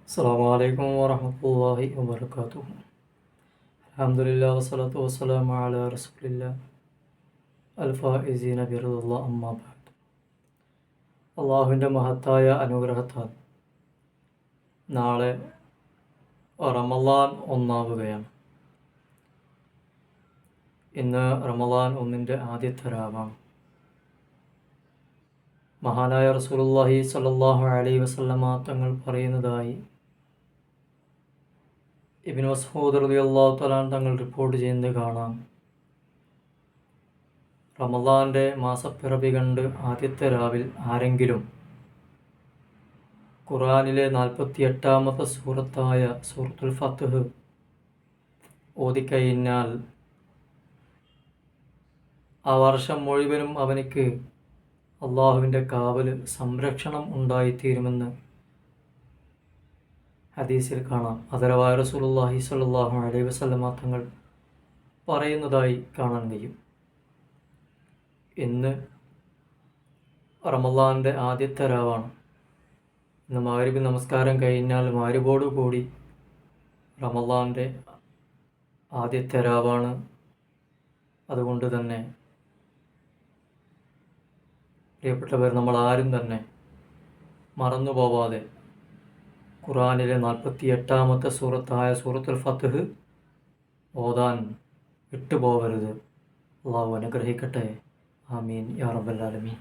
അസ്സലാമു അലൈക്കും വറഹ്മത്തുള്ളാഹി വബറകാതുഹു. അൽഹംദുലില്ലാഹി വസ്സലാത്തു വസ്സലാമു അലാ റസൂലില്ലാഹി അൽ ഫായിസീന ബിറിദ്വാ അമ്മാ ബഅദ്. അള്ളാഹുവിൻ്റെ മഹത്തായ അനുഗ്രഹത്താൽ നാളെ റമളാൻ ഒന്നാവുകയാണ്. ഇന്ന് റമളാൻ ഒന്നിൻ്റെ ആദ്യത്തെ രാവാണ്. മഹാനായ റസൂലുള്ളാഹി സ്വല്ലല്ലാഹു അലൈഹി വസല്ലമ തങ്ങൾ പറയുന്നതായി ഇബ്നു മസ്ഊദ് റളിയല്ലാഹു തആല തങ്ങൾ റിപ്പോർട്ട് ചെയ്യുന്നത് കാണാം. റമളാൻ്റെ മാസപ്പിറവി കണ്ട് ആദ്യത്തെ രാവിൽ ആരെങ്കിലും ഖുർആനിലെ 48-ാമത്തെ സൂറത്തായ സൂറത്തുൽ ഫത്ഹ് ഓതിക്കഴിഞ്ഞാൽ ആ വർഷം മുഴുവനും അവനിക്ക് അള്ളാഹുവിൻ്റെ കാവൽ സംരക്ഷണം ഉണ്ടായിത്തീരുമെന്ന് ഹദീസിൽ കാണാം. ആദരവായ റസൂലുള്ളാഹി സ്വല്ലല്ലാഹു അലൈഹി വസല്ലമ തങ്ങൾ പറയുന്നതായി കാണാൻ കഴിയും. ഇന്ന് റമളാൻ്റെ ആദ്യത്തെ രാവാണ്. ഇന്ന് മഗ്‌രിബ് നമസ്കാരം കഴിഞ്ഞാൽ മഗ്‌രിബോടുകൂടി റമളാൻ്റെ ആദ്യത്തെ രാവാണ്. അതുകൊണ്ട് തന്നെ പ്രിയപ്പെട്ടവർ, നമ്മൾ ആരും തന്നെ മറന്നു പോവാതെ ഖുർആനിലെ 48-ാമത്തെ സൂറത്തായ സൂറത്തുൽ ഫത്ഹ് ഓതാൻ വിട്ടുപോകരുത്. അള്ളാഹു അനുഗ്രഹിക്കട്ടെ. ആമീൻ യാ റബ്ബൽ ആലമീൻ.